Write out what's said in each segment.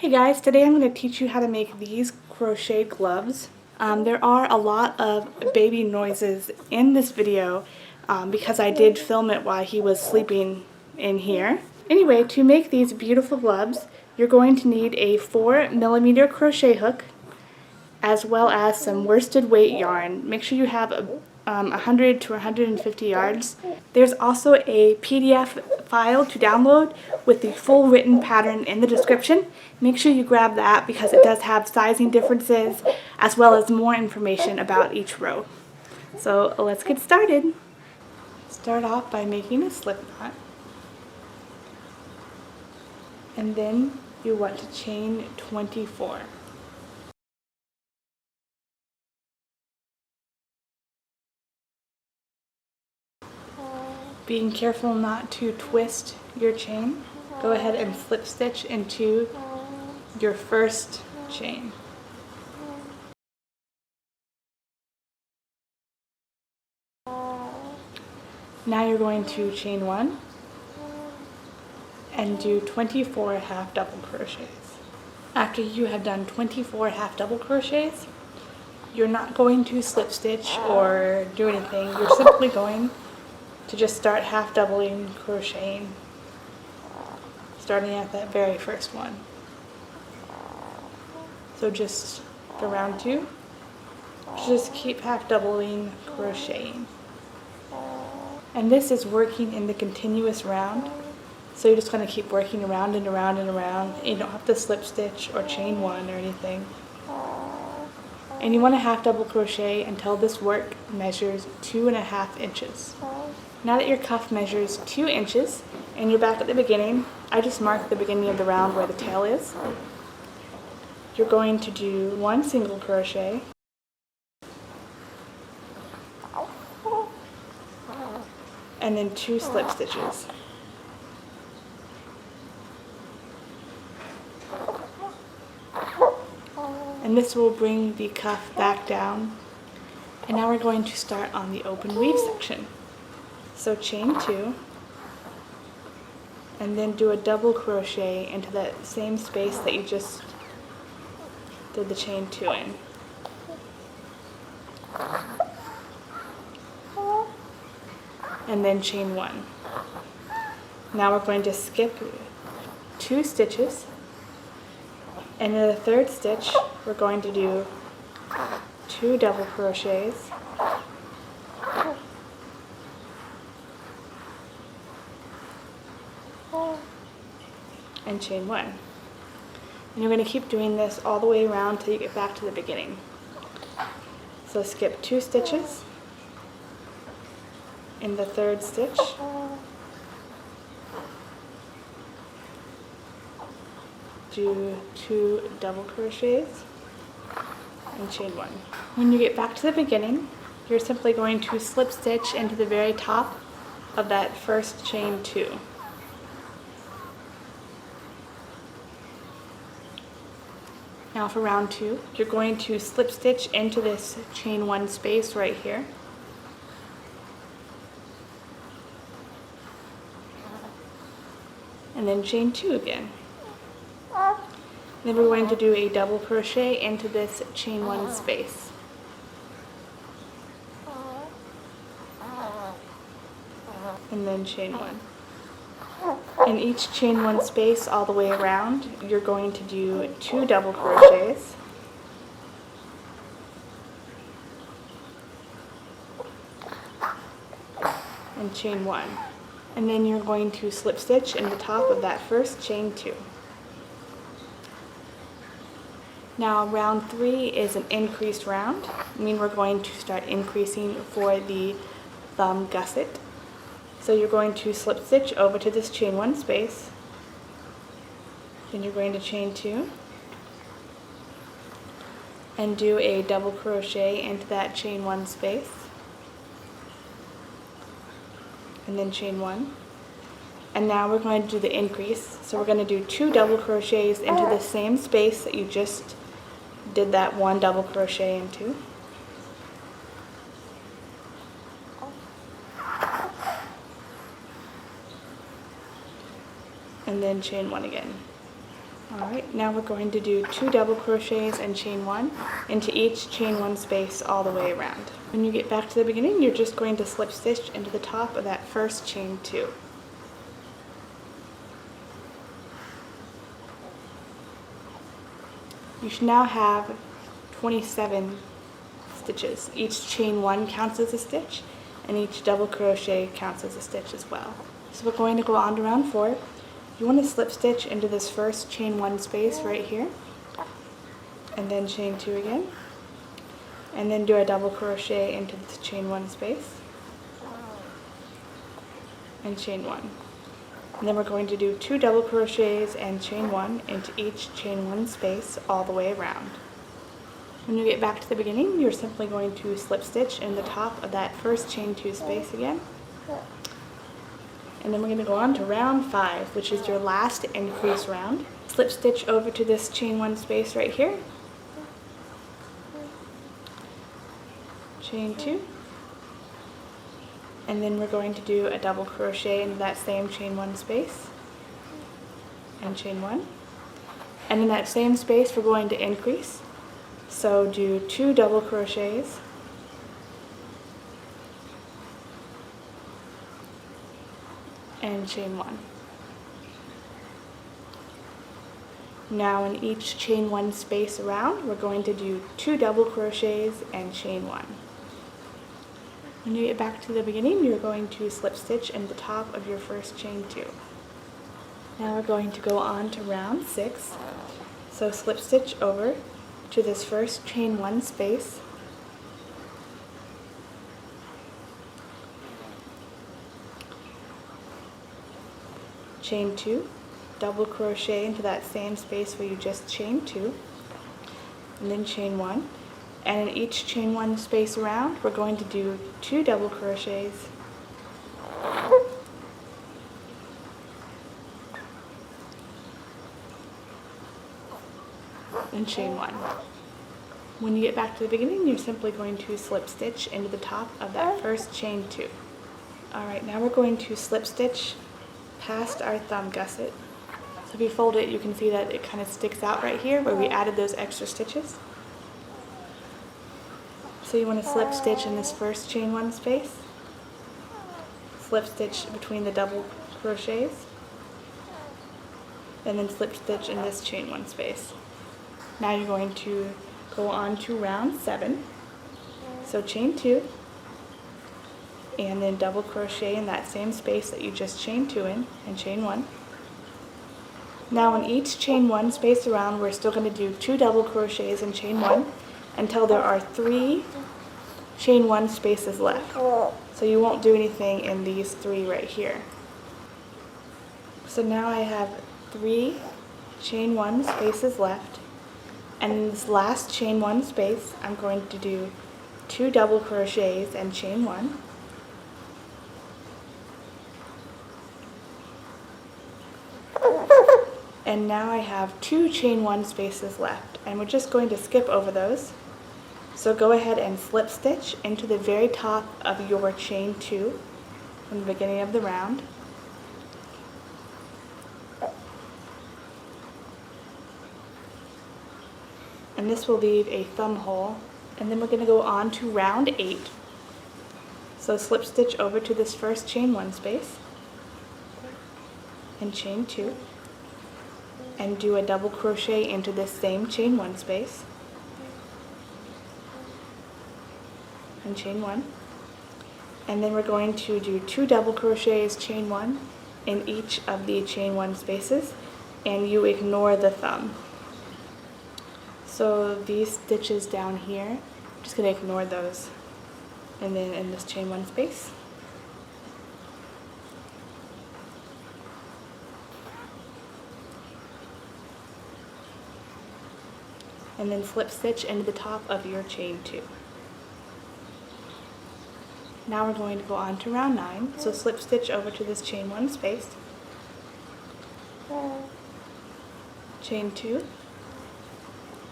Hey guys, today I'm going to teach you how to make these crochet gloves. There are a lot of baby noises in this video because I did film it while he was sleeping in here. Anyway, to make these beautiful gloves, you're going to need a 4mm crochet hook as well as some worsted weight yarn. Make sure you have 100 to 150 yards. There's also a PDF file to download with the full written pattern in the description. Make sure you grab that because it does have sizing differences as well as more information about each row. So let's get started. Start off by making a slip knot, and then you want to chain 24. Being careful not to twist your chain, go ahead and slip stitch into your first chain. Now you're going to chain 1 and do 24 half double crochets. After you have done 24 half double crochets, you're not going to slip stitch or do anything. You're simply going to just start half doubling crocheting, starting at that very first one. So just for round 2, just keep half doubling crocheting. And this is working in the continuous round, so you're just going to keep working around and around and around. You don't have to slip stitch or chain 1 or anything. And you want to half double crochet until this work measures 2.5 inches. Now that your cuff measures 2 inches and you're back at the beginning, I just marked the beginning of the round where the tail is. You're going to do 1 single crochet, and then 2 slip stitches. And this will bring the cuff back down. And now we're going to start on the open weave section. So chain 2, and then do a double crochet into that same space that you just did the chain 2 in. And then chain 1. Now we're going to skip 2 stitches, and in the third stitch we're going to do 2 double crochets, and chain 1. And you're going to keep doing this all the way around till you get back to the beginning. So skip 2 stitches in the third stitch, do 2 double crochets, and chain 1. When you get back to the beginning, you're simply going to slip stitch into the very top of that first chain 2. Now for round 2, you're going to slip stitch into this chain 1 space right here. And then chain 2 again. Then we're going to do a double crochet into this chain 1 space. And then chain 1. In each chain 1 space all the way around, you're going to do 2 double crochets, and chain 1. And then you're going to slip stitch in the top of that first chain 2. Now round 3 is an increased round. I mean, we're going to start increasing for the thumb gusset. So you're going to slip stitch over to this chain 1 space, then you're going to chain 2 and do a double crochet into that chain 1 space, and then chain 1. And now we're going to do the increase. So we're going to do 2 double crochets into the same space that you just did that 1 double crochet into. And then chain 1 again. Alright, now we're going to do 2 double crochets and chain 1 into each chain 1 space all the way around. When you get back to the beginning, you're just going to slip stitch into the top of that first chain 2. You should now have 27 stitches. Each chain 1 counts as a stitch, and each double crochet counts as a stitch as well. So we're going to go on to round 4. You want to slip stitch into this first chain 1 space right here, and then chain 2 again, and then do a double crochet into this chain 1 space, and chain 1. And then we're going to do 2 double crochets and chain 1 into each chain 1 space all the way around. When you get back to the beginning, you're simply going to slip stitch in the top of that first chain 2 space again. And then we're going to go on to round 5, which is your last increase round. Slip stitch over to this chain 1 space right here. Chain 2. And then we're going to do a double crochet into that same chain 1 space. And chain 1. And in that same space we're going to increase. So do 2 double crochets. And chain 1. Now in each chain 1 space around, we're going to do 2 double crochets and chain 1. When you get back to the beginning, you're going to slip stitch in the top of your first chain 2. Now we're going to go on to round 6. So slip stitch over to this first chain 1 space. Chain 2, double crochet into that same space where you just chained 2, and then chain 1. And in each chain 1 space around, we're going to do 2 double crochets and chain 1. When you get back to the beginning, you're simply going to slip stitch into the top of that first chain 2. Alright, now we're going to slip stitch past our thumb gusset. So if you fold it, you can see that it kind of sticks out right here where we added those extra stitches. So you want to slip stitch in this first chain 1 space, slip stitch between the double crochets, and then slip stitch in this chain 1 space. Now you're going to go on to round 7. So chain 2, and then double crochet in that same space that you just chained 2 in, and chain 1. Now in each chain 1 space around, we're still going to do 2 double crochets and chain 1 until there are 3 chain 1 spaces left. So you won't do anything in these 3 right here. So now I have 3 chain 1 spaces left, and in this last chain 1 space, I'm going to do 2 double crochets and chain 1. And now I have 2 chain 1 spaces left, and we're just going to skip over those. So go ahead and slip stitch into the very top of your chain 2 from the beginning of the round. And this will leave a thumb hole. And then we're going to go on to round 8. So slip stitch over to this first chain 1 space and chain 2. And do a double crochet into this same chain 1 space and chain 1, and then we're going to do 2 double crochets, chain 1 in each of the chain 1 spaces, and you ignore the thumb. So these stitches down here, I'm just going to ignore those, and then in this chain 1 space. And then slip stitch into the top of your chain 2. Now we're going to go on to round 9. So slip stitch over to this chain 1 space, chain 2,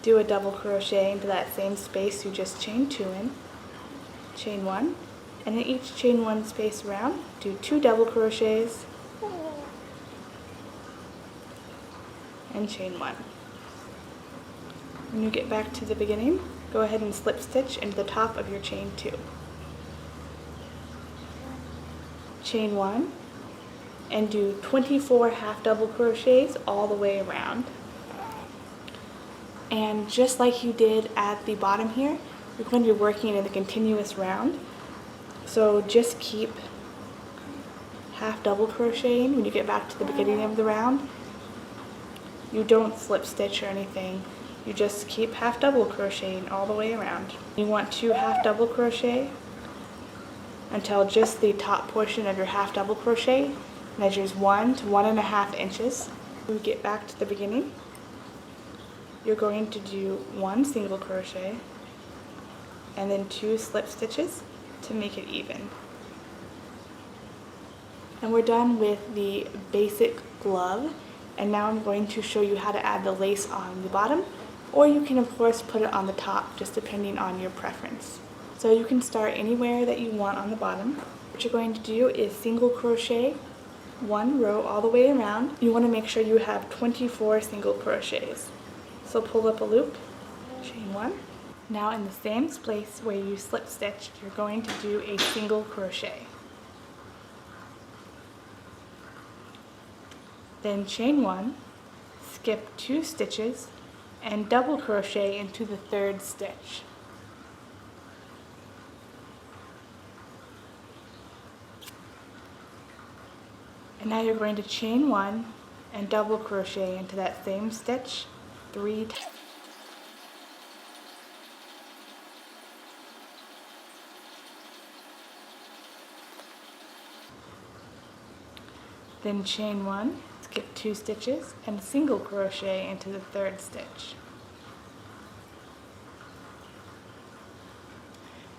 do a double crochet into that same space you just chained 2 in, chain 1, and in each chain 1 space around, do 2 double crochets and chain 1. When you get back to the beginning, go ahead and slip stitch into the top of your chain 2. Chain 1 and do 24 half double crochets all the way around. And just like you did at the bottom here, you're going to be working in a continuous round. So just keep half double crocheting when you get back to the beginning of the round. You don't slip stitch or anything. You just keep half double crocheting all the way around. You want to half double crochet until just the top portion of your half double crochet measures 1 to 1.5 inches. When you get back to the beginning, you're going to do 1 single crochet and then 2 slip stitches to make it even. And we're done with the basic glove, and now I'm going to show you how to add the lace on the bottom, or you can of course put it on the top, just depending on your preference. So you can start anywhere that you want on the bottom. What you're going to do is single crochet 1 row all the way around. You want to make sure you have 24 single crochets. So pull up a loop, chain 1. Now in the same place where you slip stitched, you're going to do a single crochet. Then chain 1, skip 2 stitches, and double crochet into the 3rd stitch. And now you're going to chain 1 and double crochet into that same stitch 3 times. Then chain 1, skip 2 stitches, and single crochet into the 3rd stitch.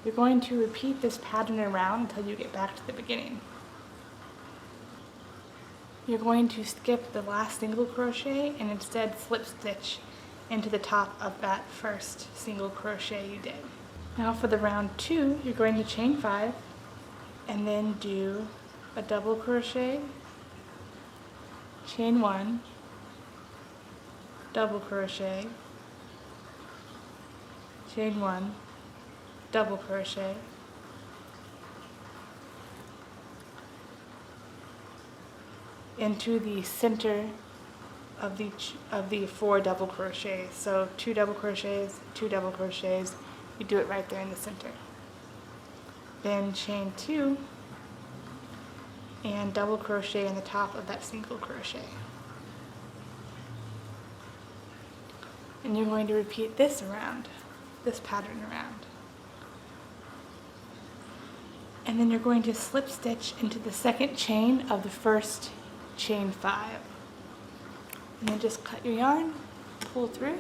You're going to repeat this pattern around until you get back to the beginning. You're going to skip the last single crochet and instead slip stitch into the top of that first single crochet you did. Now for the round 2, you're going to chain 5 and then do a double crochet, chain 1, double crochet, chain 1, double crochet, into the center of the 4 double crochets. So 2 double crochets, 2 double crochets, you do it right there in the center. Then chain 2 and double crochet in the top of that single crochet. And you're going to repeat this pattern around. And then you're going to slip stitch into the 2nd chain of the first chain 5. And then just cut your yarn, pull through,